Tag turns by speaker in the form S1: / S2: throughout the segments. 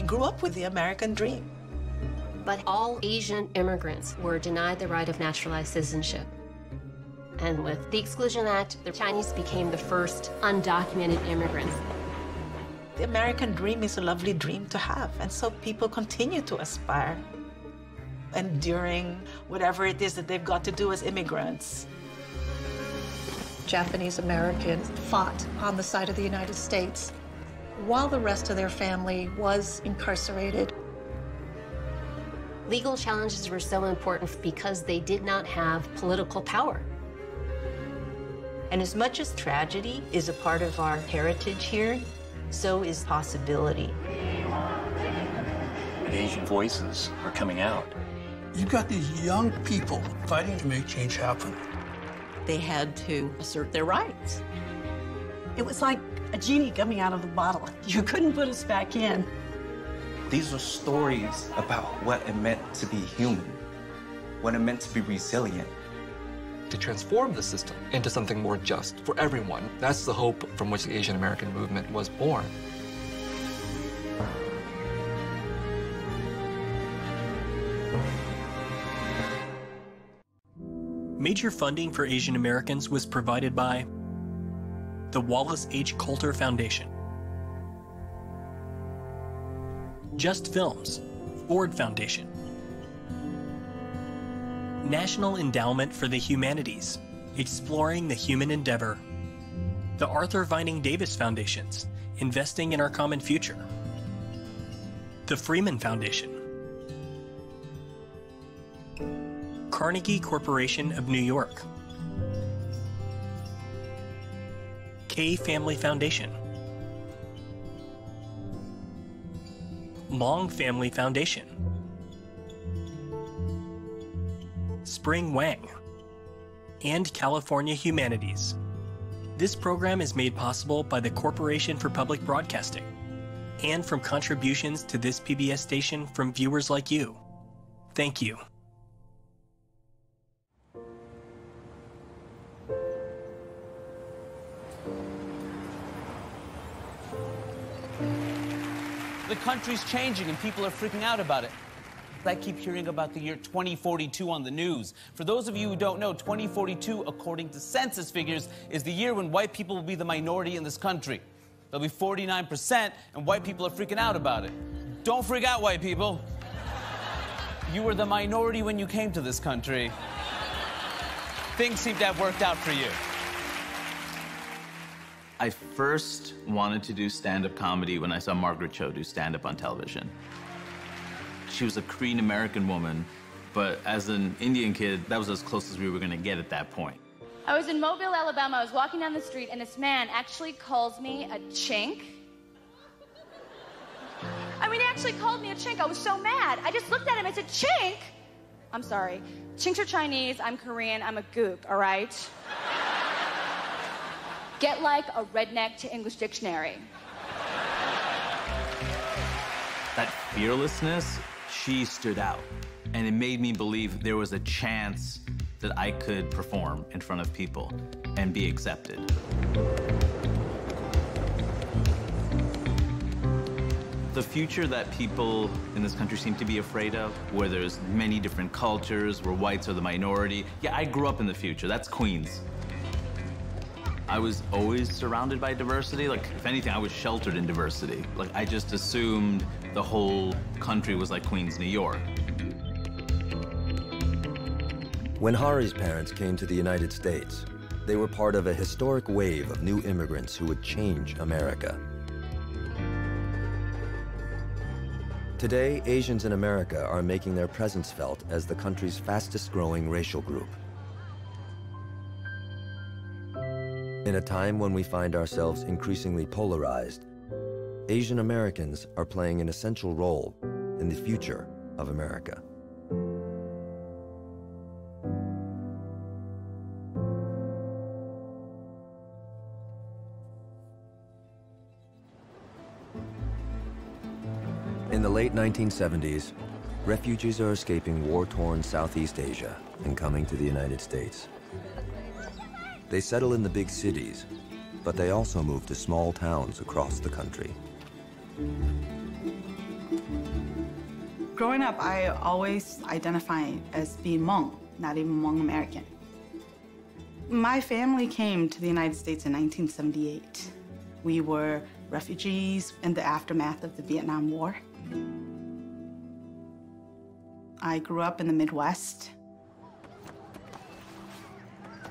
S1: grew up with the American dream.
S2: But all Asian immigrants were denied the right of naturalized citizenship. And with the Exclusion Act, the Chinese became the first undocumented immigrants.
S1: The American dream is a lovely dream to have, and so people continue to aspire, enduring whatever it is that they've got to do as immigrants.
S3: Japanese Americans fought on the side of the United States while the rest of their family was incarcerated.
S2: Legal challenges were so important because they did not have political power.
S4: And as much as tragedy is a part of our heritage here, so is possibility.
S5: Asian voices are coming out.
S6: You've got these young people fighting to make change happen.
S7: They had to assert their rights. It was like a genie coming out of the bottle. You couldn't put us back in.
S8: These are stories about what it meant to be human, what it meant to be resilient.
S9: To transform the system into something more just for everyone. That's the hope from which the Asian American movement was born.
S10: Major funding for Asian Americans was provided by the Wallace H. Coulter Foundation, Just Films, Ford Foundation, National Endowment for the Humanities, Exploring the Human Endeavor, the Arthur Vining Davis Foundations, Investing in Our Common Future, the Freeman Foundation, Carnegie Corporation of New York, K Family Foundation, Long Family Foundation, Spring Wang, and California Humanities. This program is made possible by the Corporation for Public Broadcasting and from contributions to this PBS station from viewers like you. Thank you.
S11: The country's changing and people are freaking out about it. I keep hearing about the year 2042 on the news. For those of you who don't know, 2042, according to census figures, is the year when white people will be the minority in this country. They'll be 49%, and white people are freaking out about it. Don't freak out, white people. You were the minority when you came to this country. Things seem to have worked out for you.
S12: I first wanted to do stand-up comedy when I saw Margaret Cho do stand-up on television. She was a Korean American woman, but as an Indian kid, that was as close as we were gonna get at that point.
S13: I was in Mobile, Alabama. I was walking down the street, and this man actually calls me a chink. I mean, he actually called me a chink. I was so mad. I just looked at him. I said, chink? I'm sorry. Chinks are Chinese. I'm Korean. I'm a gook, all right? Get like a redneck to English dictionary.
S12: That fearlessness, she stood out. And it made me believe there was a chance that I could perform in front of people and be accepted. The future that people in this country seem to be afraid of, where there's many different cultures, where whites are the minority. Yeah, I grew up in the future. That's Queens. I was always surrounded by diversity. Like, if anything, I was sheltered in diversity. Like, I just assumed the whole country was like Queens, New York.
S14: When Hari's parents came to the United States, they were part of a historic wave of new immigrants who would change America. Today, Asians in America are making their presence felt as the country's fastest-growing racial group. In a time when we find ourselves increasingly polarized, Asian Americans are playing an essential role in the future of America. In the late 1970s, refugees are escaping war-torn Southeast Asia and coming to the United States. They settle in the big cities, but they also move to small towns across the country.
S15: Growing up, I always identified as being Hmong, not even Hmong American. My family came to the United States in 1978. We were refugees in the aftermath of the Vietnam War. I grew up in the Midwest.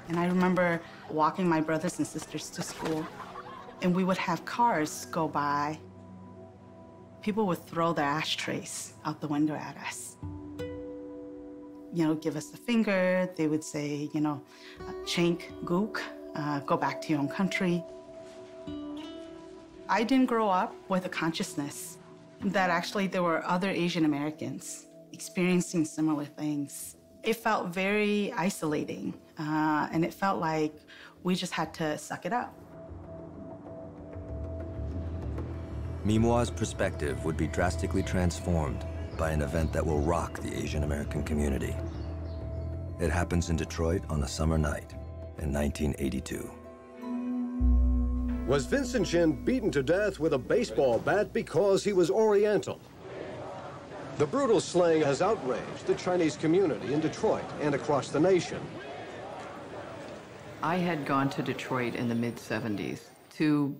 S15: And I remember walking my brothers and sisters to school, and we would have cars go by. People would throw their ashtrays out the window at us. You know, give us the finger. They would say, you know, chink, gook, go back to your own country. I didn't grow up with a consciousness that actually there were other Asian Americans experiencing similar things. It felt very isolating, and it felt like we just had to suck it up.
S14: Mimoa's perspective would be drastically transformed by an event that will rock the Asian American community. It happens in Detroit on a summer night in 1982.
S16: Was Vincent Chin beaten to death with a baseball bat because he was Oriental? The brutal slaying has outraged the Chinese community in Detroit and across the nation.
S17: I had gone to Detroit in the mid-'70s to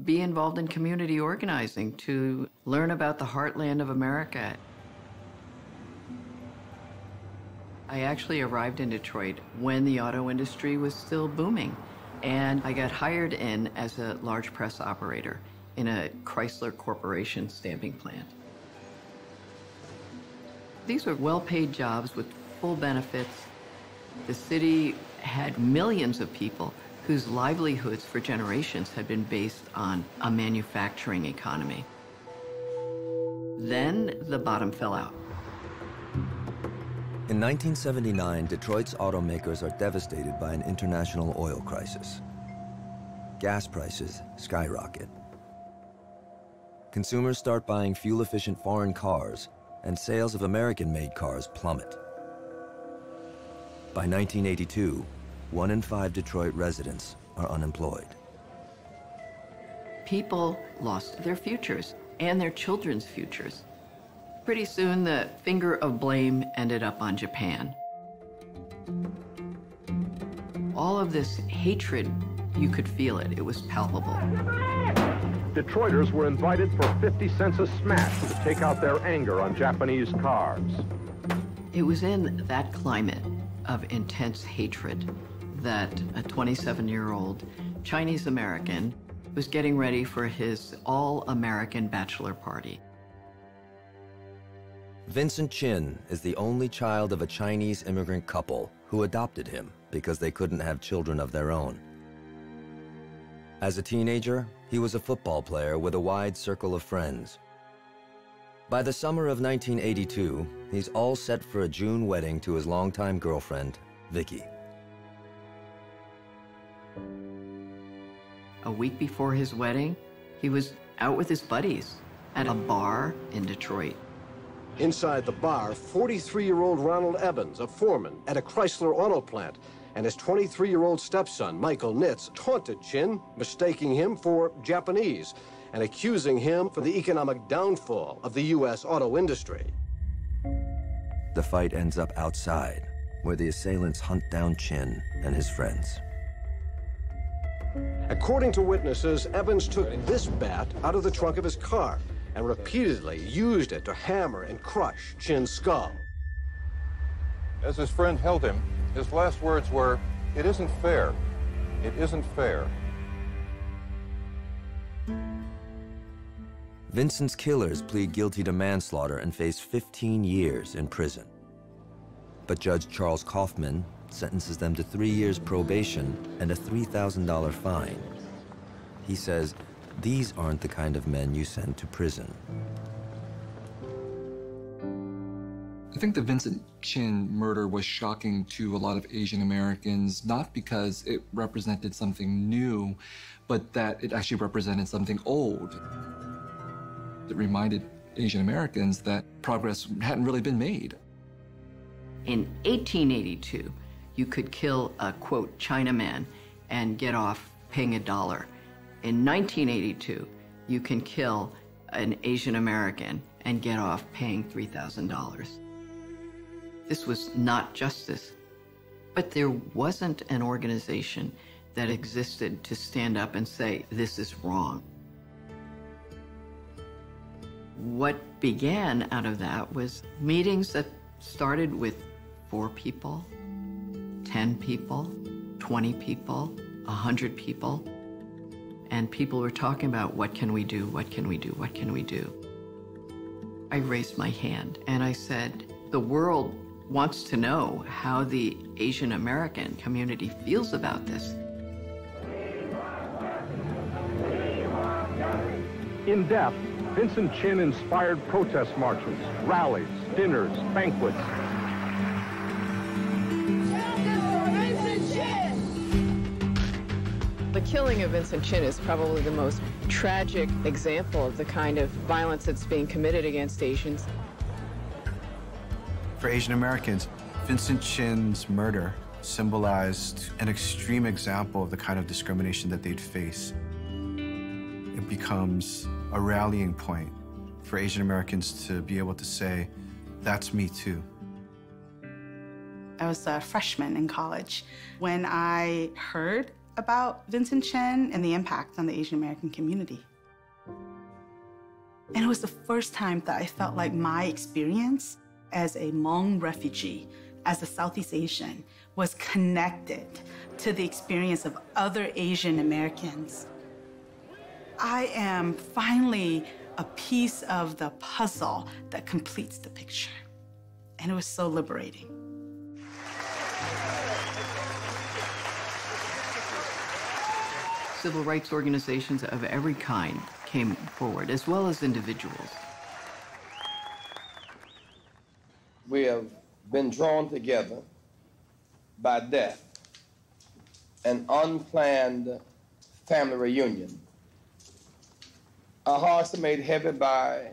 S17: be involved in community organizing, to learn about the heartland of America. I actually arrived in Detroit when the auto industry was still booming, and I got hired in as a large press operator in a Chrysler Corporation stamping plant. These were well-paid jobs with full benefits. The city had millions of people whose livelihoods for generations had been based on a manufacturing economy. Then the bottom fell out.
S14: In 1979, Detroit's automakers are devastated by an international oil crisis. Gas prices skyrocket. Consumers start buying fuel-efficient foreign cars, and sales of American-made cars plummet. By 1982, 1 in 5 Detroit residents are unemployed.
S17: People lost their futures and their children's futures. Pretty soon, the finger of blame ended up on Japan. All of this hatred, you could feel it. It was palpable.
S18: Detroiters were invited for 50 cents a smash to take out their anger on Japanese cars.
S17: It was in that climate of intense hatred that a 27-year-old Chinese American was getting ready for his all-American bachelor party.
S14: Vincent Chin is the only child of a Chinese immigrant couple who adopted him because they couldn't have children of their own. As a teenager, he was a football player with a wide circle of friends. By the summer of 1982, he's all set for a June wedding to his longtime girlfriend, Vicky.
S17: A week before his wedding, he was out with his buddies at a bar in Detroit.
S16: Inside the bar, 43-year-old Ronald Evans, a foreman at a Chrysler auto plant, and his 23-year-old stepson, Michael Nitz, taunted Chin, mistaking him for Japanese and accusing him for the economic downfall of the U.S. auto industry.
S14: The fight ends up outside, where the assailants hunt down Chin and his friends.
S16: According to witnesses, Evans took this bat out of the trunk of his car and repeatedly used it to hammer and crush Chin's skull.
S19: As his friend held him, his last words were, "It isn't fair. It isn't fair."
S14: Vincent's killers plead guilty to manslaughter and face 15 years in prison. But Judge Charles Kaufman sentences them to 3 years probation and a $3,000 fine. He says, these aren't the kind of men you send to prison.
S9: I think the Vincent Chin murder was shocking to a lot of Asian Americans, not because it represented something new, but that it actually represented something old. It reminded Asian Americans that progress hadn't really been made.
S17: In 1882, you could kill a, quote, Chinaman and get off paying $1. In 1982, you can kill an Asian American and get off paying $3,000. This was not justice, but there wasn't an organization that existed to stand up and say, this is wrong. What began out of that was meetings that started with 4 people, 10 people, 20 people, 100 people, and people were talking about, what can we do, what can we do, what can we do? I raised my hand and I said, the world wants to know how the Asian American community feels about this.
S18: In depth, Vincent Chin inspired protest marches, rallies, dinners, banquets.
S20: The killing of Vincent Chin is probably the most tragic example of the kind of violence that's being committed against Asians.
S21: For Asian Americans, Vincent Chin's murder symbolized an extreme example of the kind of discrimination that they'd face. It becomes a rallying point for Asian Americans to be able to say, that's me too.
S15: I was a freshman in college when I heard about Vincent Chin and the impact on the Asian American community. And it was the first time that I felt like my experience as a Hmong refugee, as a Southeast Asian, was connected to the experience of other Asian Americans. I am finally a piece of the puzzle that completes the picture. And it was so liberating.
S17: Civil rights organizations of every kind came forward, as well as individuals.
S22: We have been drawn together by death, an unplanned family reunion. Our hearts are made heavy by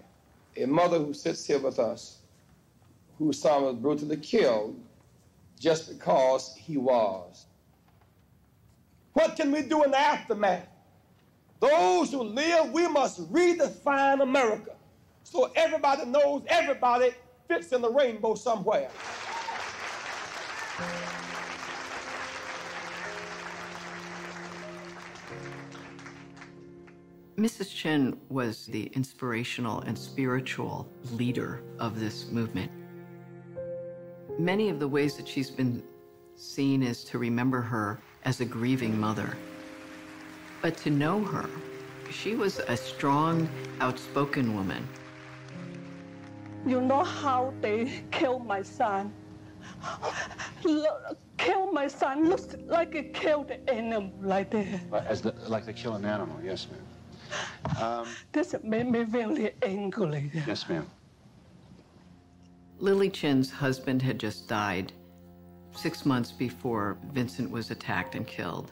S22: a mother who sits here with us, whose son was brutally killed just because he was. What can we do in the aftermath? Those who live, we must redefine America so everybody knows everybody fits in the rainbow somewhere.
S17: Mrs. Chin was the inspirational and spiritual leader of this movement. Many of the ways that she's been seen is to remember her as a grieving mother. But to know her, she was a strong, outspoken woman.
S23: You know how they killed my son? Kill my son looks like a killed animal like that.
S5: Like they kill an animal, yes, ma'am.
S23: This made me really angry.
S5: Yes, ma'am.
S17: Lily Chin's husband had just died 6 months before Vincent was attacked and killed.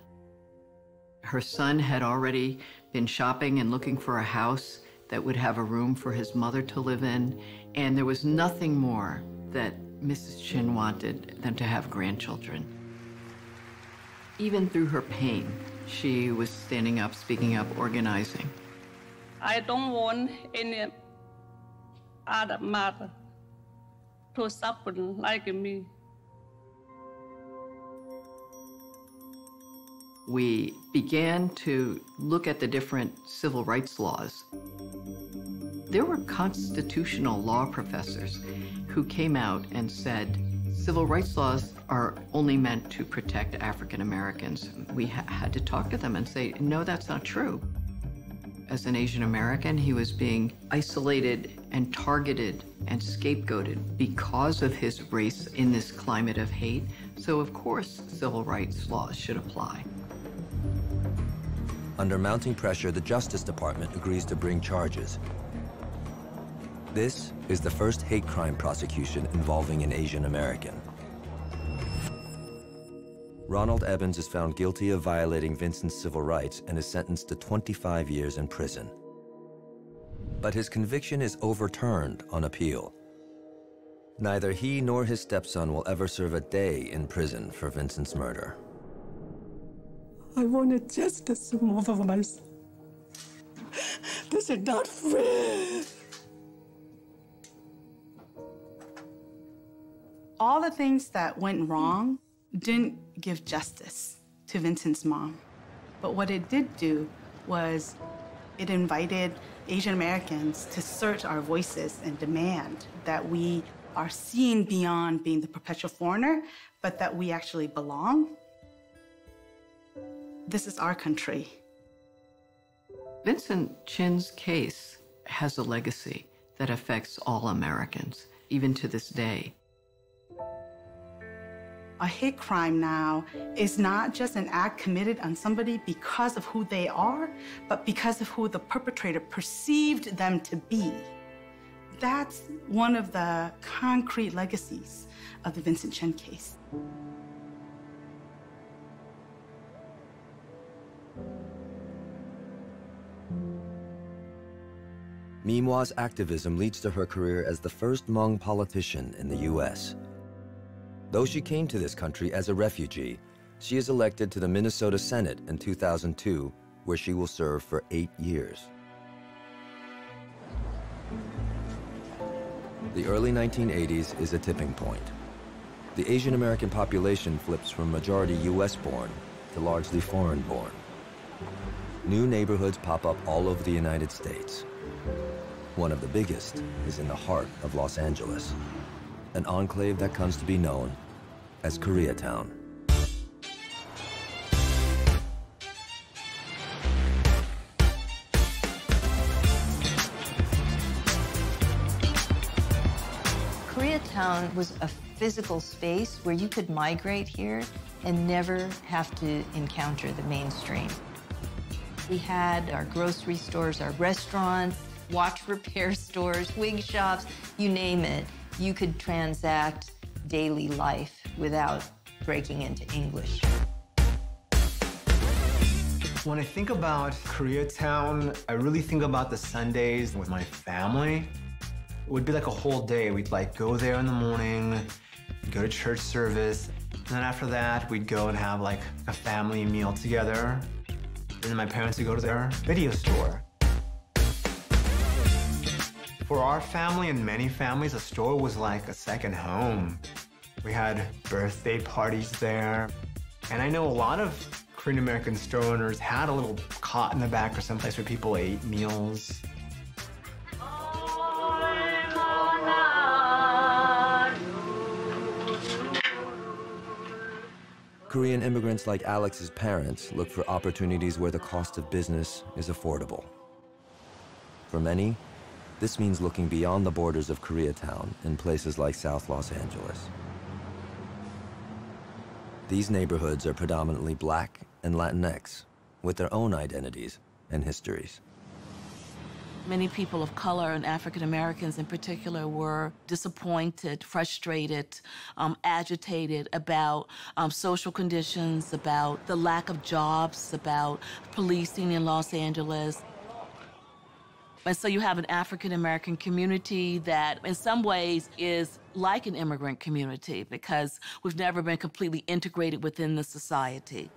S17: Her son had already been shopping and looking for a house that would have a room for his mother to live in, and there was nothing more that Mrs. Chin wanted than to have grandchildren. Even through her pain, she was standing up, speaking up, organizing.
S23: I don't want any other mother to suffer like me.
S17: We began to look at the different civil rights laws. There were constitutional law professors who came out and said, civil rights laws are only meant to protect African Americans. We had to talk to them and say, no, that's not true. As an Asian American, he was being isolated and targeted and scapegoated because of his race in this climate of hate. So of course, civil rights laws should apply.
S14: Under mounting pressure, the Justice Department agrees to bring charges. This is the first hate crime prosecution involving an Asian American. Ronald Evans is found guilty of violating Vincent's civil rights and is sentenced to 25 years in prison. But his conviction is overturned on appeal. Neither he nor his stepson will ever serve a day in prison for Vincent's murder.
S23: I wanted justice more for my son. This is not fair.
S15: All the things that went wrong didn't give justice to Vincent's mom. But what it did do was it invited Asian Americans to search our voices and demand that we are seen beyond being the perpetual foreigner, but that we actually belong. This is our country.
S17: Vincent Chin's case has a legacy that affects all Americans, even to this day.
S15: A hate crime now is not just an act committed on somebody because of who they are, but because of who the perpetrator perceived them to be. That's one of the concrete legacies of the Vincent Chin case.
S14: Mihwa's activism leads to her career as the first Hmong politician in the U.S. Though she came to this country as a refugee, she is elected to the Minnesota Senate in 2002, where she will serve for 8 years. The early 1980s is a tipping point. The Asian American population flips from majority US-born to largely foreign-born. New neighborhoods pop up all over the United States. One of the biggest is in the heart of Los Angeles, an enclave that comes to be known as Koreatown.
S4: Koreatown was a physical space where you could migrate here and never have to encounter the mainstream. We had our grocery stores, our restaurants, watch repair stores, wig shops, you name it. You could transact daily life without breaking into English.
S1: When I think about Koreatown, I really think about the Sundays with my family. It would be like a whole day. We'd like go there in the morning, go to church service, and then after that, we'd go and have like a family meal together. And then my parents would go to their video store. For our family and many families, a store was like a second home. We had birthday parties there. And I know a lot of Korean American store owners had a little cot in the back or someplace where people ate meals.
S14: Korean immigrants like Alex's parents look for opportunities where the cost of business is affordable. For many, this means looking beyond the borders of Koreatown in places like South Los Angeles. These neighborhoods are predominantly Black and Latinx, with their own identities and histories.
S2: Many people of color, and African Americans in particular, were disappointed, frustrated, agitated about social conditions, about the lack of jobs, about policing in Los Angeles. And so you have an African American community that in some ways is like an immigrant community because we've never been completely integrated within the society.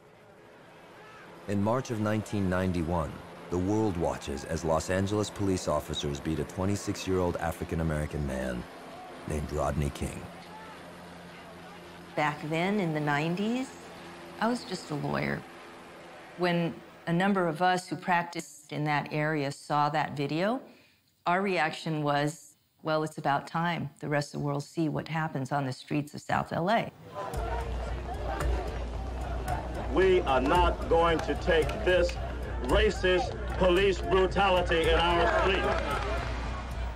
S14: In March of 1991, the world watches as Los Angeles police officers beat a 26-year-old African American man named Rodney King.
S4: Back then in the 90s, I was just a lawyer. When a number of us who practiced in that area saw that video, our reaction was, well, it's about time the rest of the world see what happens on the streets of South LA.
S3: We are not going to take this racist police brutality in our streets.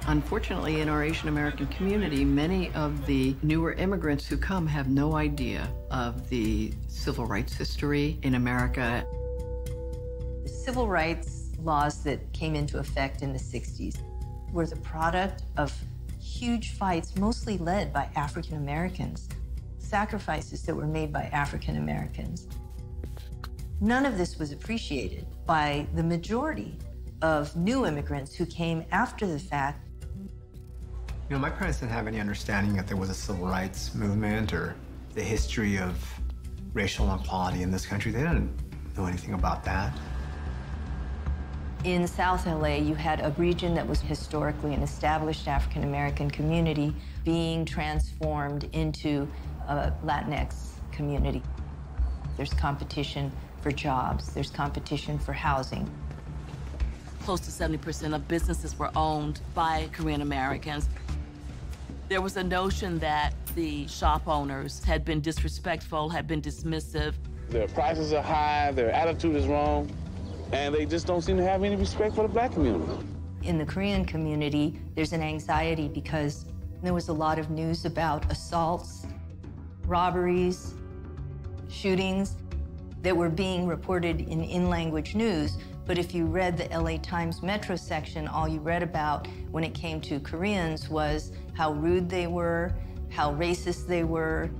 S17: Unfortunately, in our Asian American community, many of the newer immigrants who come have no idea of the civil rights history in America.
S4: The civil rights laws that came into effect in the 60s were the product of huge fights, mostly led by African Americans, sacrifices that were made by African Americans. None of this was appreciated by the majority of new immigrants who came after the fact.
S1: You know, my parents didn't have any understanding that there was a civil rights movement or the history of racial inequality in this country. They didn't know anything about that.
S4: In South LA, you had a region that was historically an established African-American community being transformed into a Latinx community. There's competition for jobs. There's competition for housing.
S2: Close to 70% of businesses were owned by Korean Americans. There was a notion that the shop owners had been disrespectful, had been dismissive.
S6: Their prices are high, their attitude is wrong, and they just don't seem to have any respect for the black community.
S4: In the Korean community, there's an anxiety because there was a lot of news about assaults, robberies, shootings that were being reported in language news. But if you read the LA Times Metro section, all you read about when it came to Koreans was how rude they were, how racist they were.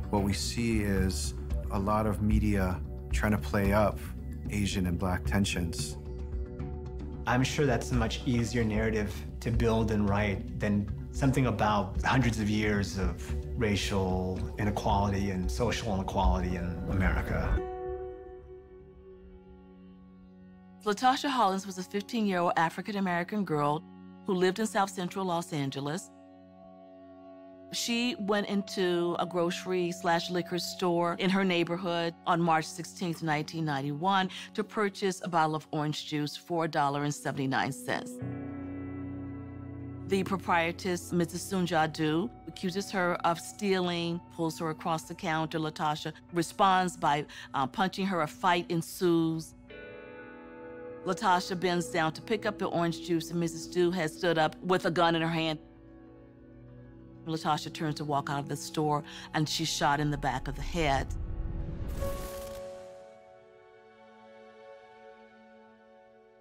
S21: What we see is a lot of media trying to play up Asian and Black tensions.
S1: I'm sure that's a much easier narrative to build and write than something about hundreds of years of racial inequality and social inequality in America.
S2: Latasha Hollins was a 15-year-old African-American girl who lived in South Central Los Angeles. She went into a grocery/liquor store in her neighborhood on March 16, 1991, to purchase a bottle of orange juice for $1.79. The proprietress, Mrs. Sunja-do, accuses her of stealing, pulls her across the counter. Latasha responds by punching her. A fight ensues. Latasha bends down to pick up the orange juice, and Mrs. Du has stood up with a gun in her hand. Latasha turns to walk out of the store, and she's shot in the back of the head.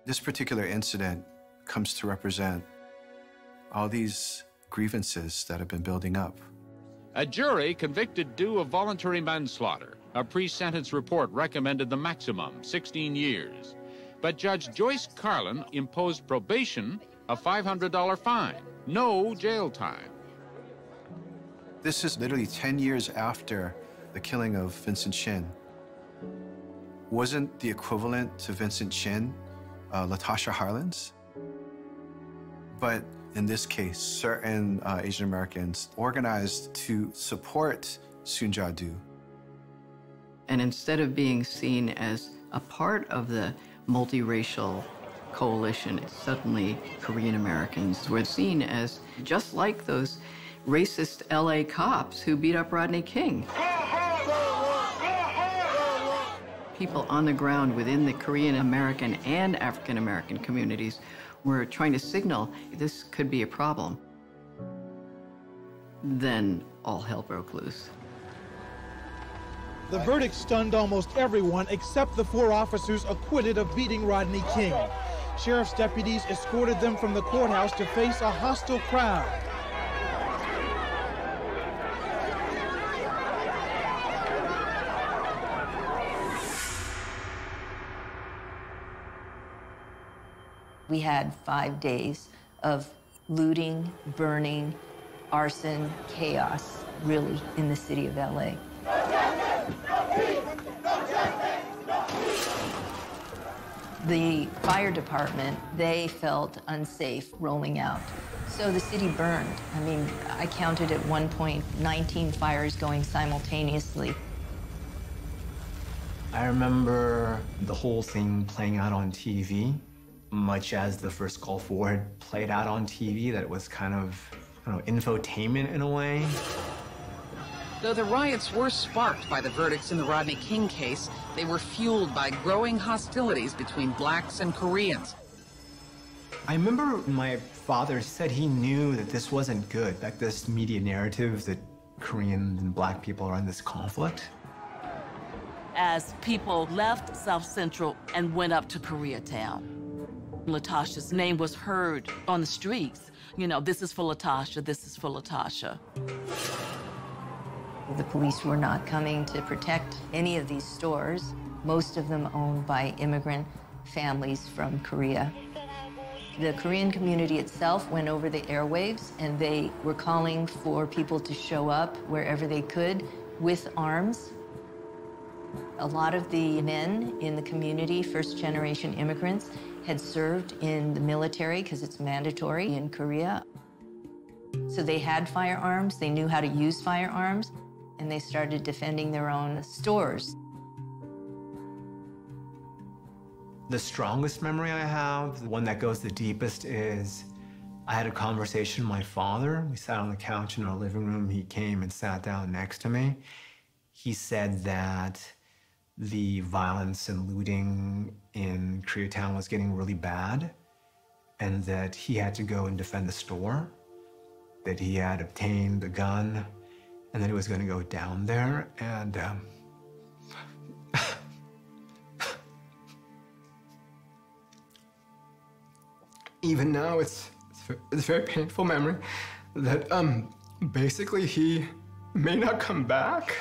S21: This particular incident comes to represent all these grievances that have been building up.
S7: A jury convicted Du of voluntary manslaughter. A pre-sentence report recommended the maximum, 16 years. But Judge Joyce Carlin imposed probation, a $500 fine, no jail time.
S21: This is literally 10 years after the killing of Vincent Chin. Wasn't the equivalent to Vincent Chin Latasha Harlins? But in this case, certain Asian Americans organized to support Sunja-do.
S17: And instead of being seen as a part of the multiracial coalition, suddenly Korean Americans were seen as just like those racist LA cops who beat up Rodney King. People on the ground within the Korean American and African American communities were trying to signal this could be a problem. Then all hell broke loose.
S8: The verdict stunned almost everyone except the 4 officers acquitted of beating Rodney King. Sheriff's deputies escorted them from the courthouse to face a hostile crowd.
S4: We had 5 days of looting, burning, arson, chaos, really, in the city of LA. The fire department, they felt unsafe rolling out. So the city burned. I mean, I counted at one point 19 fires going simultaneously.
S1: I remember the whole thing playing out on TV, much as the first Gulf War had played out on TV, that it was kind of, I don't know, infotainment in a way.
S24: Though the riots were sparked by the verdicts in the Rodney King case, they were fueled by growing hostilities between blacks and Koreans.
S1: I remember my father said he knew that this wasn't good, like this media narrative that Koreans and black people are in this conflict.
S2: As people left South Central and went up to Koreatown, Latasha's name was heard on the streets. You know, this is for Latasha, this is for Latasha.
S4: The police were not coming to protect any of these stores, most of them owned by immigrant families from Korea. The Korean community itself went over the airwaves, and they were calling for people to show up wherever they could with arms. A lot of the men in the community, first-generation immigrants, had served in the military because it's mandatory in Korea. So they had firearms, they knew how to use firearms, and they started defending their own stores.
S1: The strongest memory I have, the one that goes the deepest, is I had a conversation with my father. We sat on the couch in our living room. He came and sat down next to me. He said that the violence and looting in Koreatown was getting really bad, and that he had to go and defend the store, that he had obtained a gun, and that he was going to go down there and even now it's a very painful memory that basically he may not come back.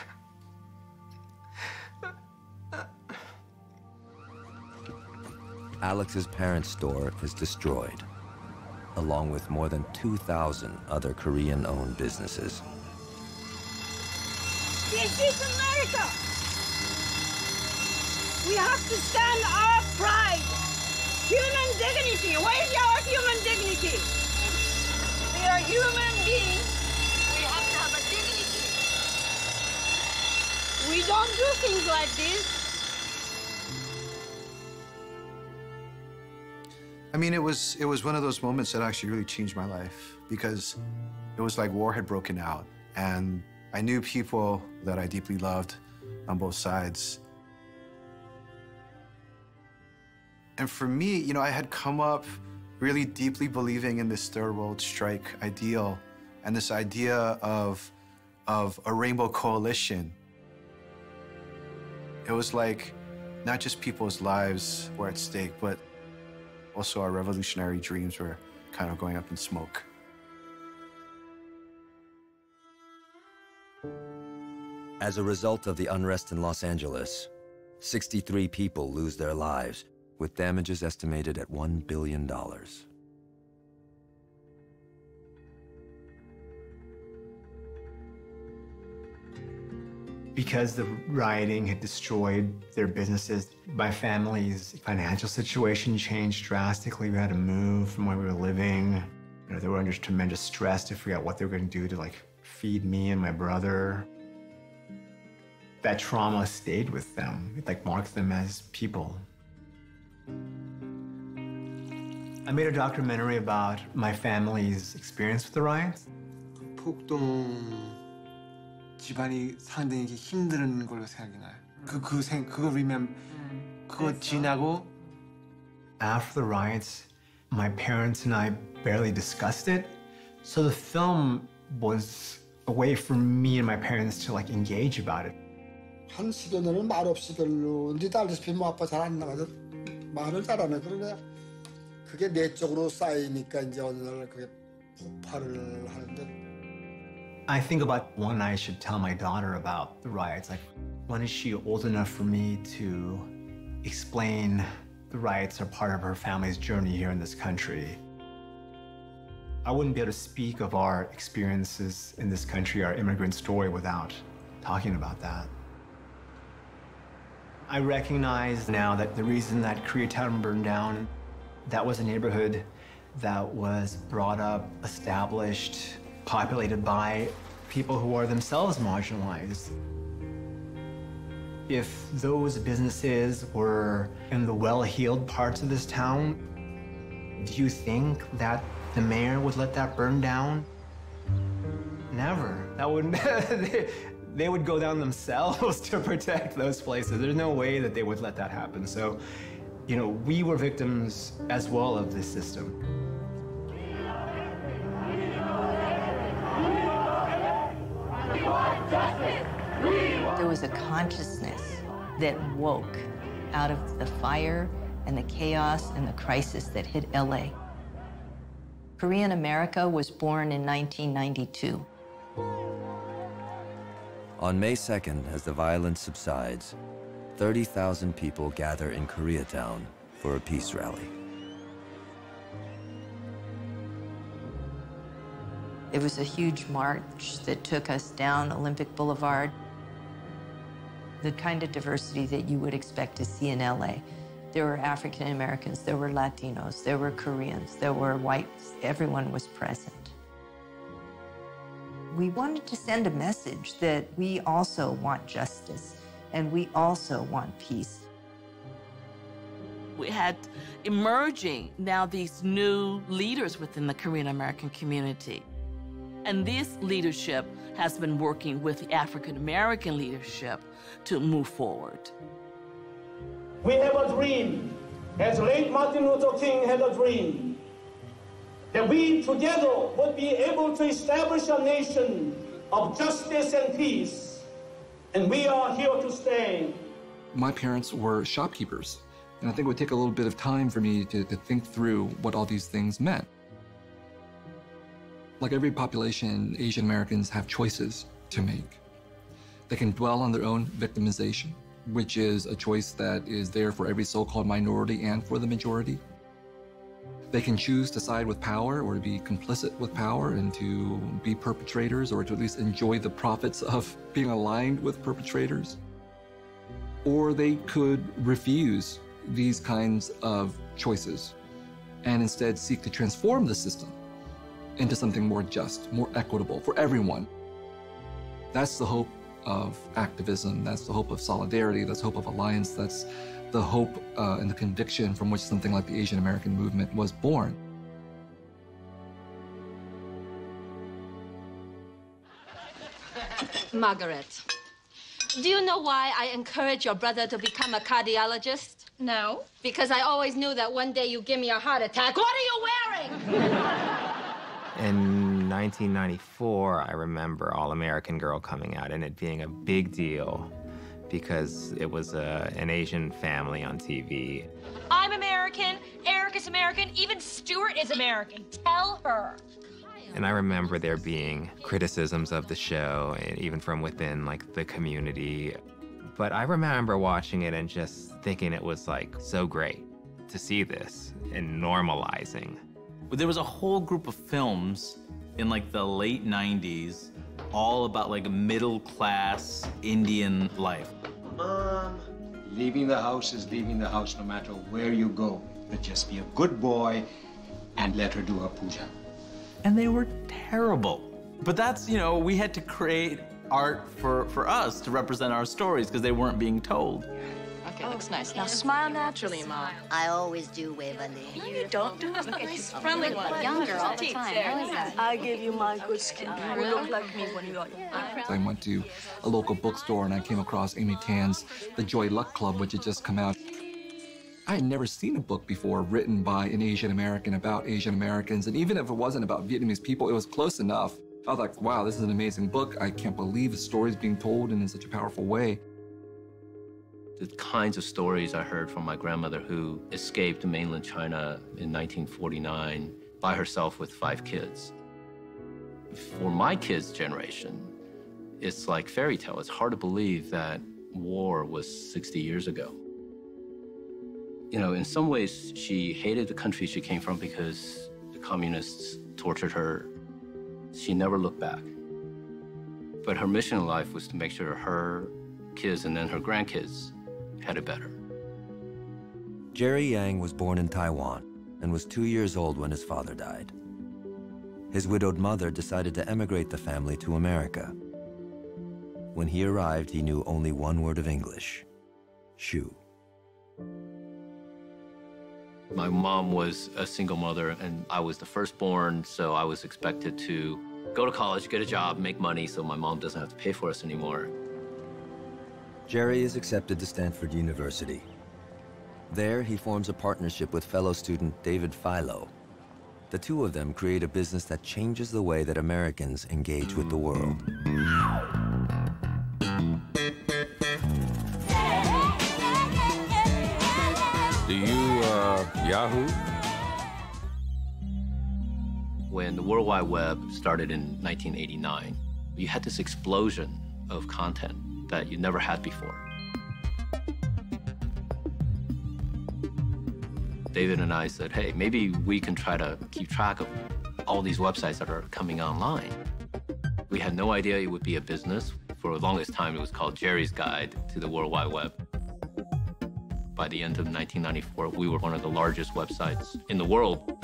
S14: Alex's parents' store is destroyed, along with more than 2,000 other Korean-owned businesses.
S23: This is America! We have to stand our pride. Human dignity. Where's our human dignity? We are human beings. We have to have a dignity. We don't do things like this.
S21: I mean, it was one of those moments that actually really changed my life, because it was like war had broken out, and I knew people that I deeply loved on both sides. And for me, you know, I had come up really deeply believing in this third world strike ideal and this idea of a rainbow coalition. It was like not just people's lives were at stake, but also our revolutionary dreams were kind of going up in smoke.
S14: As a result of the unrest in Los Angeles, 63 people lose their lives, with damages estimated at $1 billion.
S1: Because the rioting had destroyed their businesses, my family's financial situation changed drastically. We had to move from where we were living. You know, they were under tremendous stress to figure out what they were going to do to, like, feed me and my brother. That trauma stayed with them. It, like, marked them as people. I made a documentary about my family's experience with the riots.
S10: 폭동 집안이 상당히 힘든 걸로 생각이 나요. 그거 지나고.
S1: After the riots, my parents and I barely discussed it. So the film was a way for me and my parents to, like, engage about it.
S11: 한 10여 년을 말 없이 별로 네 알다시피 뭐 아빠 잘 안 나가서 말을 잘하네. 그러네. 그게 내적으로 쌓이니까 이제 어느 날 그게 폭발을 하는데.
S1: I think about when I should tell my daughter about the riots. Like, when is she old enough for me to explain the riots are part of her family's journey here in this country? I wouldn't be able to speak of our experiences in this country, our immigrant story, without talking about that. I recognize now that the reason that Koreatown burned down, that was a neighborhood that was brought up, established, populated by people who are themselves marginalized. If those businesses were in the well-heeled parts of this town, do you think that the mayor would let that burn down? Never. That wouldn't. They would go down themselves to protect those places. There's no way that they would let that happen. So, you know, we were victims as well of this system.
S4: There was a consciousness that woke out of the fire and the chaos and the crisis that hit LA. Korean America was born in 1992.
S14: On May 2nd, as the violence subsides, 30,000 people gather in Koreatown for a peace rally.
S4: It was a huge march that took us down Olympic Boulevard. the kind of diversity that you would expect to see in LA. There were African Americans, there were Latinos, there were Koreans, there were whites. Everyone was present. We wanted to send a message that we also want justice and we also want peace.
S2: We had emerging now these new leaders within the Korean American community. And this leadership has been working with the African American leadership to move forward.
S3: We have a dream, as late Martin Luther King had a dream, that we together would be able to establish a nation of justice and peace. And we are here to stay.
S9: My parents were shopkeepers, and I think it would take a little bit of time for me to think through what all these things meant. Like every population, Asian Americans have choices to make. They can dwell on their own victimization, which is a choice that is there for every so-called minority and for the majority. They can choose to side with power or to be complicit with power and to be perpetrators or to at least enjoy the profits of being aligned with perpetrators. Or they could refuse these kinds of choices and instead seek to transform the system into something more just, more equitable for everyone. That's the hope of activism, that's the hope of solidarity, that's the hope of alliance, that's the hope and the conviction from which something like the Asian American movement was born.
S12: Margaret, do you know why I encourage your brother to become a cardiologist? No. Because I always knew that one day you'd give me a heart attack. What are you wearing?
S13: In 1994, I remember All American Girl coming out and it being a big deal because it was an Asian family on TV.
S16: I'm American, Eric is American, even Stuart is American. Tell her.
S13: And I remember there being criticisms of the show, and even from within like the community. But I remember watching it and just thinking it was like so great to see this and normalizing.
S19: There was a whole group of films in like the late 90s, all about like middle-class Indian life.
S5: Mom, leaving the house is leaving the house no matter where you go. But just be a good boy and let her do her puja.
S19: And they were terrible. But that's, you know, we had to create art for us to represent our stories because they weren't being told.
S16: Okay, looks nice. Now smile naturally, Mom.
S25: I always do, Waverly.
S16: You don't do it. Look at this friendly one.
S25: Younger all the time. How is that?
S16: I give you my good skin. You look like me when you're young.
S9: I went to a local bookstore and I came across Amy Tan's The Joy Luck Club, which had just come out. I had never seen a book before written by an Asian American about Asian Americans, and even if it wasn't about Vietnamese people, it was close enough. I was like, wow, this is an amazing book. I can't believe the story's being told in such a powerful way.
S26: The kinds of stories I heard from my grandmother who escaped mainland China in 1949 by herself with 5 kids. For my kids' generation, it's like fairy tale. It's hard to believe that war was 60 years ago. You know, in some ways, she hated the country she came from because the communists tortured her. She never looked back. But her mission in life was to make sure her kids and then her grandkids had it better.
S14: Jerry Yang was born in Taiwan and was 2 years old when his father died. His widowed mother decided to emigrate the family to America. When he arrived, he knew only one word of English, shoe.
S26: My mom was a single mother, and I was the firstborn, so I was expected to go to college, get a job, make money, so my mom doesn't have to pay for us anymore.
S14: Jerry is accepted to Stanford University. There, he forms a partnership with fellow student David Philo. The two of them create a business that changes the way that Americans engage with the world.
S26: Do you, Yahoo? When the World Wide Web started in 1989, you had this explosion of content that you never had before. David and I said, hey, maybe we can try to keep track of all these websites that are coming online. We had no idea it would be a business. For For the longest time, it was called Jerry's Guide to the World Wide Web. By the end of 1994, we were one of the largest websites in the world.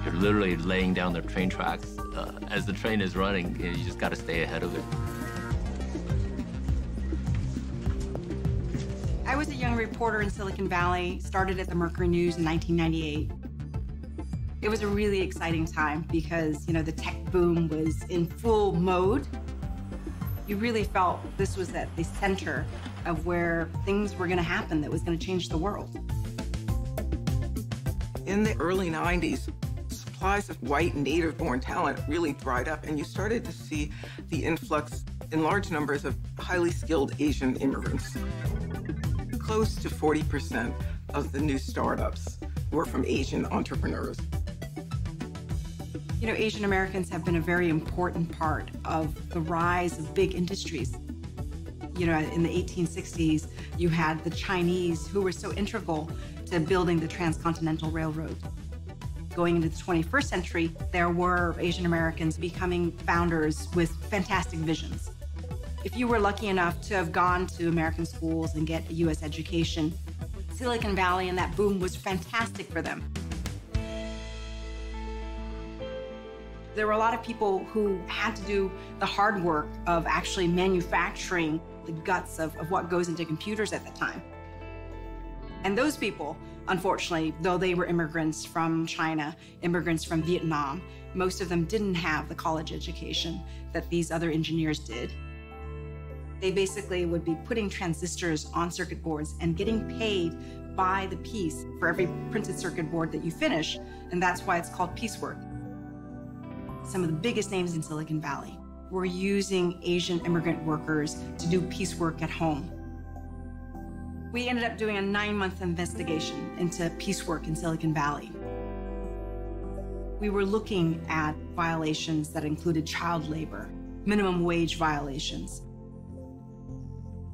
S26: You're literally laying down the train tracks. As the train is running, you just got to stay ahead of it.
S6: I was a young reporter in Silicon Valley, started at the Mercury News in 1998. It was a really exciting time because, the tech boom was in full mode. You really felt this was at the center of where things were going to happen that was going to change the world.
S7: In the early 90s, supplies of white native-born talent really dried up, and you started to see the influx in large numbers of highly skilled Asian immigrants. Close to 40% of the new startups were from Asian entrepreneurs.
S6: Asian Americans have been a very important part of the rise of big industries. In the 1860s, you had the Chinese who were so integral to building the transcontinental railroad. Going into the 21st century, there were Asian Americans becoming founders with fantastic visions. If you were lucky enough to have gone to American schools and get a U.S. education, Silicon Valley and that boom was fantastic for them. There were a lot of people who had to do the hard work of actually manufacturing the guts of what goes into computers at the time. And those people, unfortunately, though they were immigrants from China, immigrants from Vietnam, most of them didn't have the college education that these other engineers did. They basically would be putting transistors on circuit boards and getting paid by the piece for every printed circuit board that you finish, and that's why it's called piecework. Some of the biggest names in Silicon Valley were using Asian immigrant workers to do piecework at home. We ended up doing a 9-month investigation into piecework in Silicon Valley. We were looking at violations that included child labor, minimum wage violations.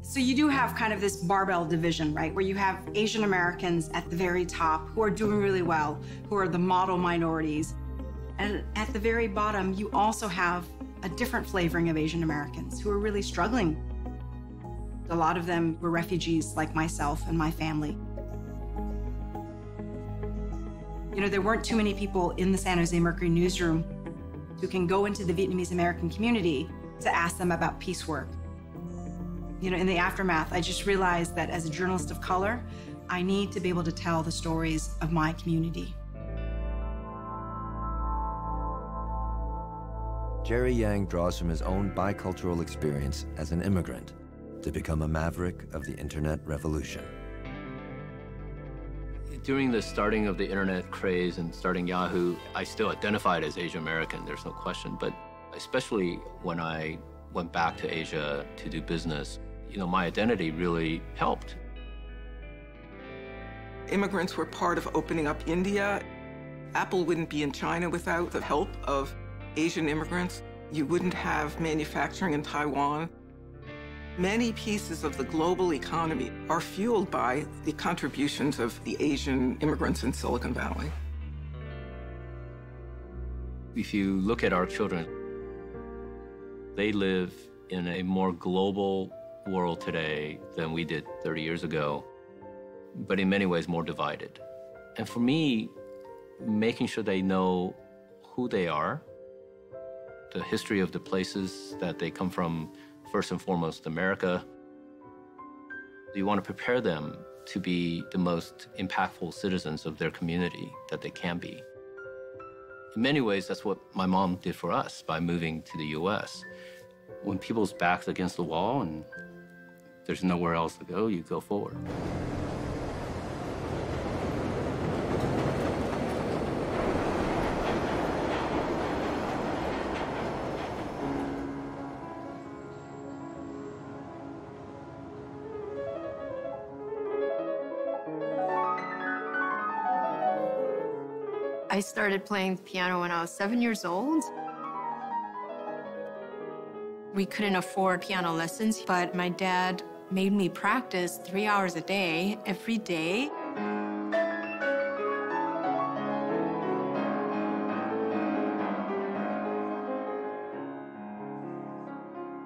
S6: So you do have kind of this barbell division, right, where you have Asian Americans at the very top who are doing really well, who are the model minorities. And at the very bottom, you also have a different flavoring of Asian Americans who are really struggling. A lot of them were refugees like myself and my family. There weren't too many people in the San Jose Mercury newsroom who can go into the Vietnamese American community to ask them about piecework. In the aftermath, I just realized that as a journalist of color, I need to be able to tell the stories of my community.
S14: Jerry Yang draws from his own bicultural experience as an immigrant to become a maverick of the internet revolution.
S26: During the starting of the internet craze and starting Yahoo, I still identified as Asian American, there's no question, but especially when I went back to Asia to do business, my identity really helped.
S7: Immigrants were part of opening up India. Apple wouldn't be in China without the help of Asian immigrants. You wouldn't have manufacturing in Taiwan. Many pieces of the global economy are fueled by the contributions of the Asian immigrants in Silicon Valley.
S26: If you look at our children, they live in a more global world today than we did 30 years ago, but in many ways more divided. And for me, making sure they know who they are, the history of the places that they come from, first and foremost, America. You want to prepare them to be the most impactful citizens of their community that they can be. In many ways, that's what my mom did for us by moving to the US. When people's backs against the wall and there's nowhere else to go, you go forward.
S15: I started playing the piano when I was 7 years old. We couldn't afford piano lessons, but my dad made me practice 3 hours a day, every day.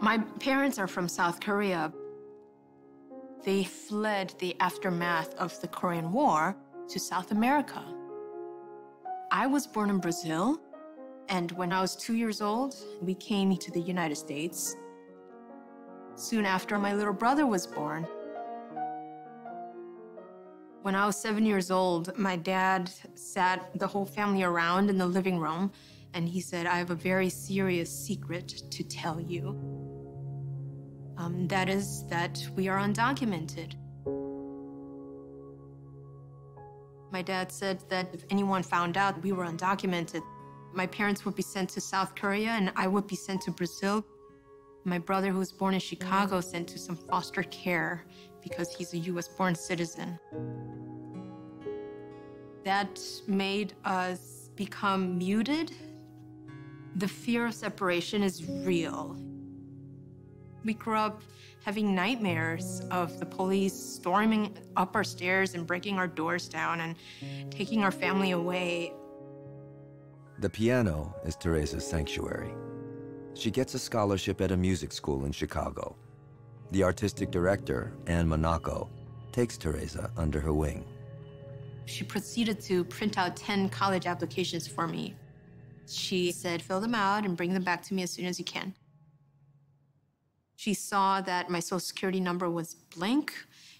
S15: My parents are from South Korea. They fled the aftermath of the Korean War to South America. I was born in Brazil, and when I was 2 years old, we came to the United States. Soon after, my little brother was born. When I was 7 years old, my dad sat the whole family around in the living room, and he said, I have a very serious secret to tell you. That is that we are undocumented. My dad said that if anyone found out we were undocumented, my parents would be sent to South Korea and I would be sent to Brazil. My brother, who was born in Chicago, sent to some foster care because he's a US-born citizen. That made us become muted. The fear of separation is real. We grew up having nightmares of the police storming up our stairs and breaking our doors down and taking our family away.
S14: The piano is Teresa's sanctuary. She gets a scholarship at a music school in Chicago. The artistic director, Anne Monaco, takes Teresa under her wing.
S15: She proceeded to print out 10 college applications for me. She said, fill them out and bring them back to me as soon as you can. She saw that my social security number was blank.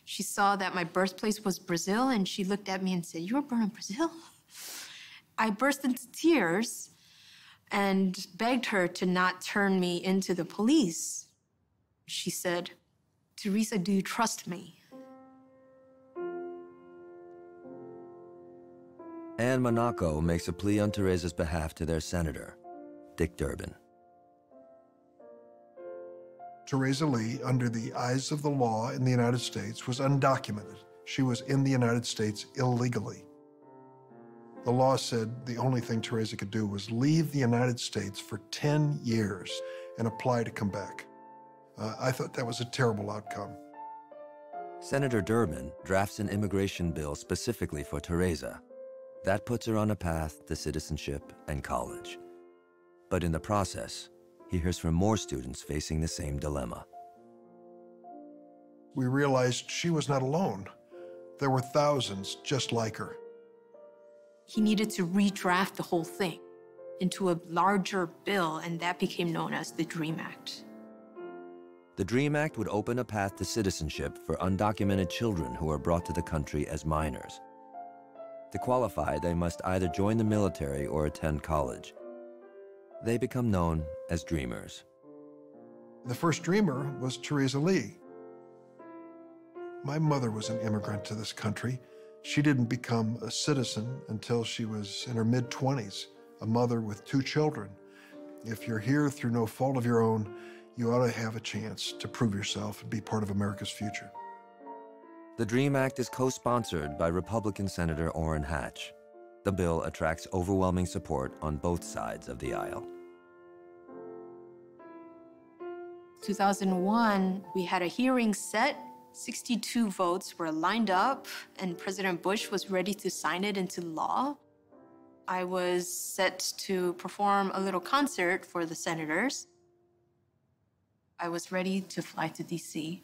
S15: She saw that my birthplace was Brazil, and she looked at me and said, you were born in Brazil? I burst into tears and begged her to not turn me into the police. She said, Teresa, do you trust me?
S14: Anne Monaco makes a plea on Teresa's behalf to their senator, Dick Durbin.
S8: Teresa Lee, under the eyes of the law in the United States, was undocumented. She was in the United States illegally. The law said the only thing Teresa could do was leave the United States for 10 years and apply to come back. I thought that was a terrible outcome.
S14: Senator Durbin drafts an immigration bill specifically for Teresa. That puts her on a path to citizenship and college. But in the process, he hears from more students facing the same dilemma.
S8: We realized she was not alone. There were thousands just like her.
S15: He needed to redraft the whole thing into a larger bill, and that became known as the DREAM Act.
S14: The DREAM Act would open a path to citizenship for undocumented children who are brought to the country as minors. To qualify, they must either join the military or attend college. They become known as Dreamers.
S8: The first dreamer was Teresa Lee. My mother was an immigrant to this country. She didn't become a citizen until she was in her mid-20s, a mother with 2 children. If you're here through no fault of your own, you ought to have a chance to prove yourself and be part of America's future.
S14: The DREAM Act is co-sponsored by Republican Senator Orrin Hatch. The bill attracts overwhelming support on both sides of the aisle.
S15: 2001, we had a hearing set. 62 votes were lined up, and President Bush was ready to sign it into law. I was set to perform a little concert for the senators. I was ready to fly to DC,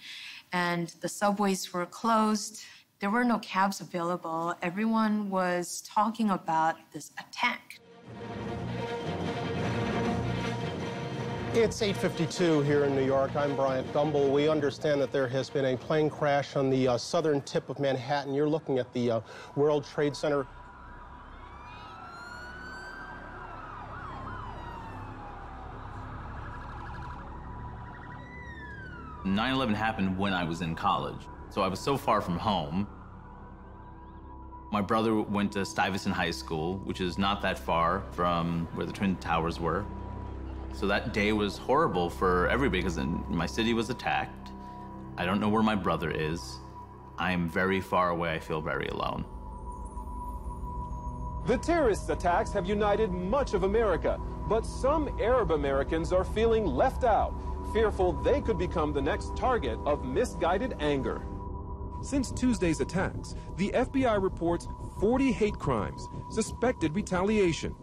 S15: and the subways were closed. There were no cabs available. Everyone was talking about this attack.
S17: It's 8:52 here in New York. I'm Bryant Gumbel. We understand that there has been a plane crash on the southern tip of Manhattan. You're looking at the World Trade Center.
S19: "9/11 happened when I was in college, so I was so far from home. My brother went to Stuyvesant High School, which is not that far from where the Twin Towers were. So that day was horrible for everybody because my city was attacked. I don't know where my brother is. I am very far away. I feel very alone."
S18: The terrorist attacks have united much of America, but some Arab Americans are feeling left out, fearful they could become the next target of misguided anger. Since Tuesday's attacks, the FBI reports 40 hate crimes, suspected retaliation.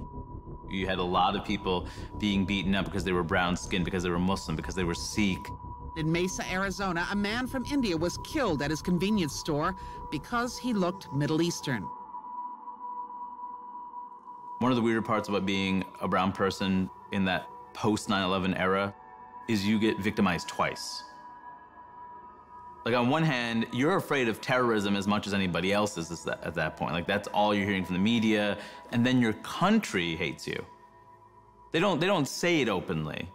S19: You had a lot of people being beaten up because they were brown-skinned, because they were Muslim, because they were Sikh.
S10: In Mesa, Arizona, a man from India was killed at his convenience store because he looked Middle Eastern.
S19: One of the weirder parts about being a brown person in that post-9/11 era is you get victimized twice. Like, on one hand, you're afraid of terrorism as much as anybody else is at that point. Like, that's all you're hearing from the media, and then your country hates you. They don't say it openly,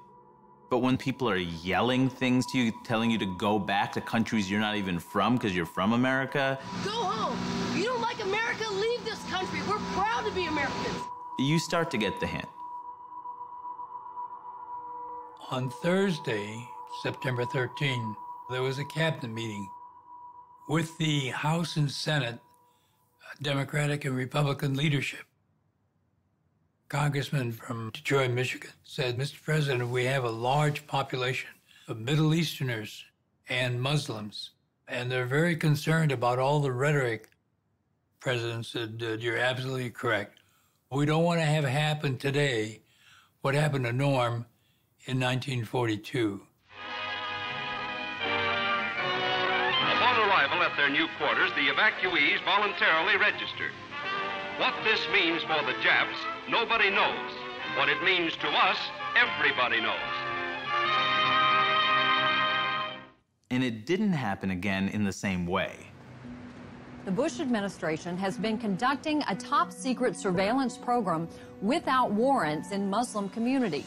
S19: but when people are yelling things to you, telling you to go back to countries you're not even from because you're from America.
S20: Go home. You don't like America? Leave this country. We're proud to be Americans.
S19: You start to get the hint.
S21: On Thursday, September 13, there was a cabinet meeting with the House and Senate, Democratic and Republican leadership. Congressman from Detroit, Michigan, said, "Mr. President, we have a large population of Middle Easterners and Muslims, and they're very concerned about all the rhetoric." The President said, "You're absolutely correct. We don't want to have happen today what happened to Norm in 1942.
S22: Upon arrival at their new quarters, the evacuees voluntarily registered. What this means for the Japs, nobody knows. What it means to us, everybody knows.
S19: And it didn't happen again in the same way.
S23: The Bush administration has been conducting a top-secret surveillance program without warrants in Muslim communities.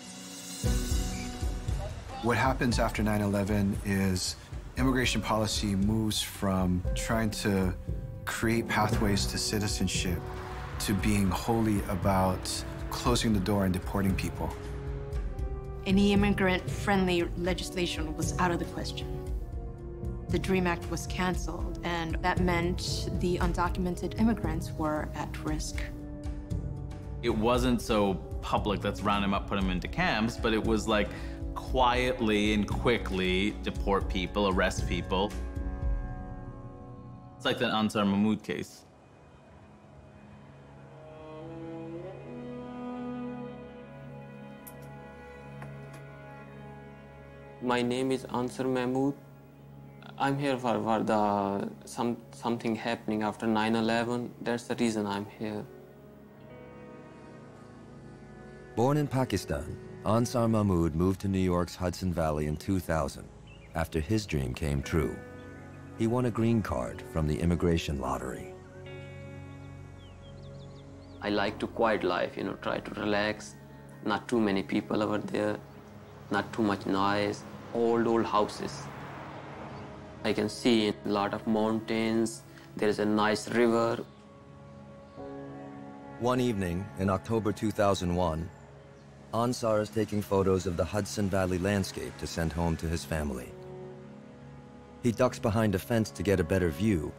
S1: What happens after 9/11 is immigration policy moves from trying to create pathways to citizenship to being wholly about closing the door and deporting people.
S15: Any immigrant-friendly legislation was out of the question. The DREAM Act was canceled, and that meant the undocumented immigrants were at risk.
S19: It wasn't so public, let's round them up, put them into camps, but it was like quietly and quickly deport people, arrest people. It's like the Ansar Mahmoud case.
S24: My name is Ansar Mahmoud. I'm here for something happening after 9/11. That's the reason I'm here.
S14: Born in Pakistan, Ansar Mahmoud moved to New York's Hudson Valley in 2000 after his dream came true. He won a green card from the immigration lottery.
S24: I like to quiet life, try to relax. Not too many people over there, not too much noise, old houses. I can see a lot of mountains, there is a nice river.
S14: One evening in October 2001, Ansar is taking photos of the Hudson Valley landscape to send home to his family. He ducks behind a fence to get a better view,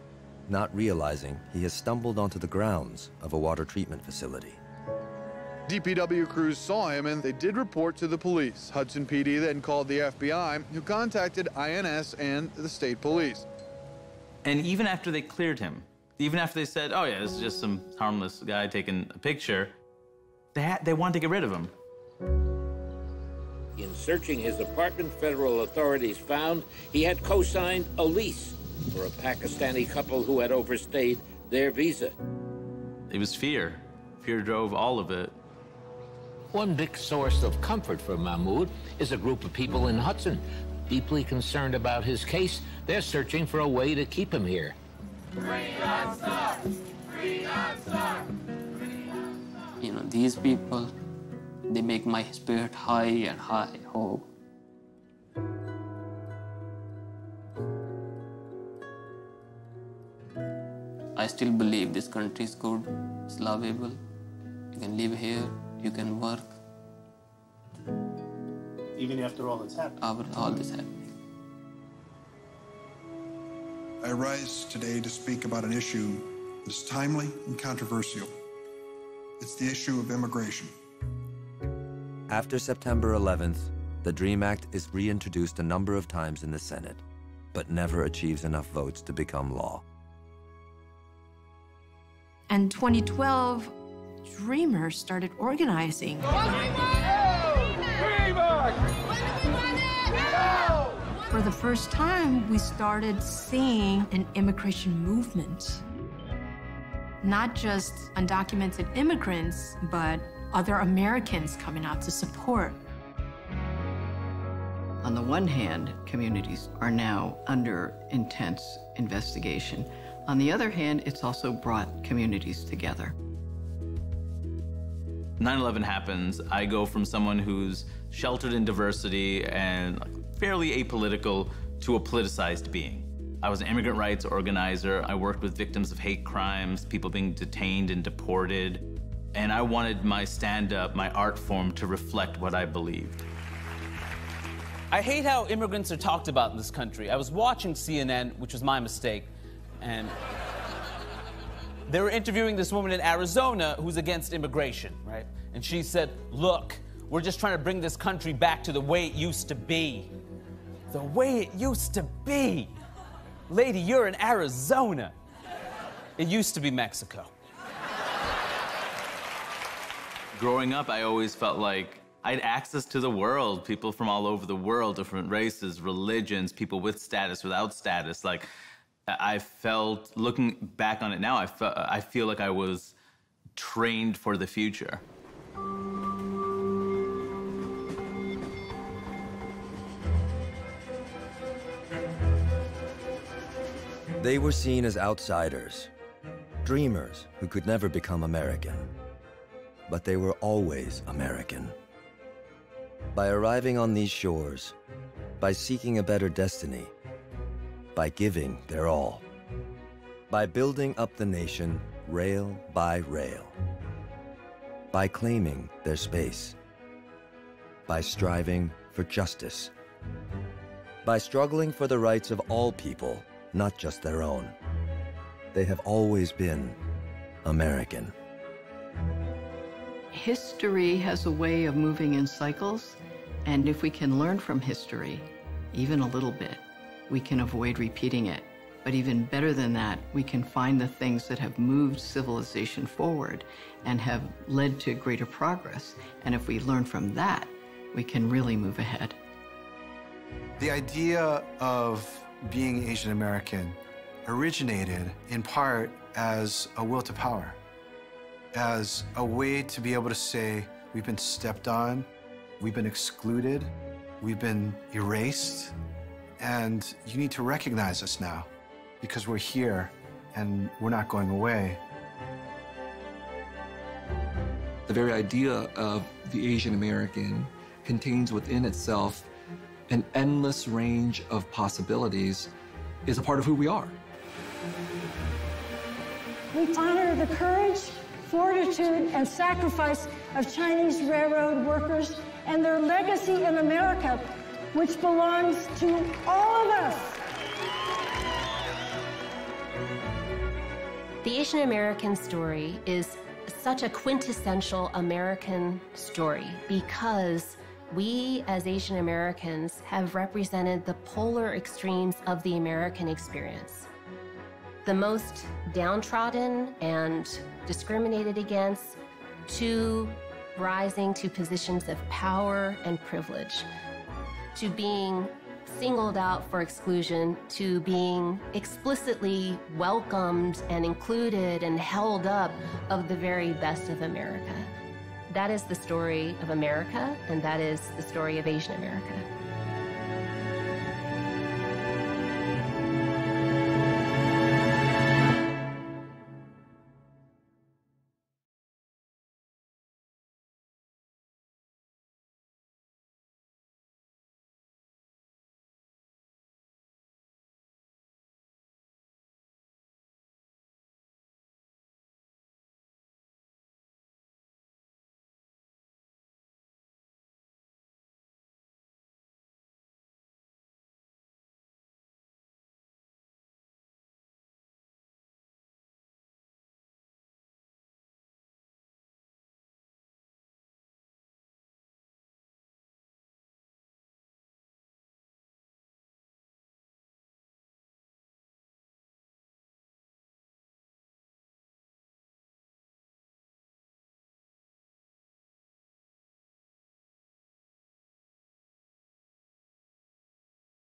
S14: not realizing he has stumbled onto the grounds of a water treatment facility.
S27: DPW crews saw him and they did report to the police. Hudson PD then called the FBI, who contacted INS and the state police.
S19: And even after they cleared him, even after they said, oh yeah, this is just some harmless guy taking a picture, they wanted to get rid of him.
S28: In searching his apartment, federal authorities found he had co-signed a lease for a Pakistani couple who had overstayed their visa.
S19: It was fear. Fear drove all of it.
S29: One big source of comfort for Mahmoud is a group of people in Hudson. Deeply concerned about his case, they're searching for a way to keep him here.
S24: Free Ansar! Free Ansar! These people, they make my spirit high and high hope. I still believe this country is good, it's lovable. You can live here, you can work.
S3: Even after all that's happened?
S24: After all this happening.
S8: I rise today to speak about an issue that is timely and controversial. It's the issue of immigration.
S14: After September 11th, the DREAM Act is reintroduced a number of times in the Senate, but never achieves enough votes to become law.
S15: And 2012, dreamers started organizing. For the first time, we started seeing an immigration movement. Not just undocumented immigrants, but other Americans coming out to support.
S2: On the one hand, communities are now under intense investigation. On the other hand, it's also brought communities together.
S19: 9/11 happens. I go from someone who's sheltered in diversity and fairly apolitical to a politicized being. I was an immigrant rights organizer. I worked with victims of hate crimes, people being detained and deported. And I wanted my stand-up, my art form, to reflect what I believed.
S4: I hate how immigrants are talked about in this country. I was watching CNN, which was my mistake, and they were interviewing this woman in Arizona who's against immigration, right? And she said, look, we're just trying to bring this country back to the way it used to be. The way it used to be. Lady, you're in Arizona. It used to be Mexico.
S19: Growing up, I always felt like I had access to the world, people from all over the world, different races, religions, people with status, without status. Like, I felt, looking back on it now, I feel like I was trained for the future.
S14: They were seen as outsiders, dreamers who could never become American. But they were always American. By arriving on these shores, by seeking a better destiny, by giving their all, by building up the nation rail by rail, by claiming their space, by striving for justice, by struggling for the rights of all people, not just their own. They have always been American.
S2: History has a way of moving in cycles, and if we can learn from history, even a little bit, we can avoid repeating it. But even better than that, we can find the things that have moved civilization forward and have led to greater progress. And if we learn from that, we can really move ahead.
S1: The idea of being Asian American originated in part as a will to power, as a way to be able to say, we've been stepped on, we've been excluded, we've been erased, and you need to recognize us now because we're here and we're not going away.
S5: The very idea of the Asian American contains within itself an endless range of possibilities, is a part of who we are.
S9: We honor the courage, fortitude, and sacrifice of Chinese railroad workers and their legacy in America, which belongs to all of us.
S11: The Asian American story is such a quintessential American story because we, as Asian Americans, have represented the polar extremes of the American experience. The most downtrodden and discriminated against, to rising to positions of power and privilege, to being singled out for exclusion, to being explicitly welcomed and included and held up of the very best of America. That is the story of America, and that is the story of Asian America.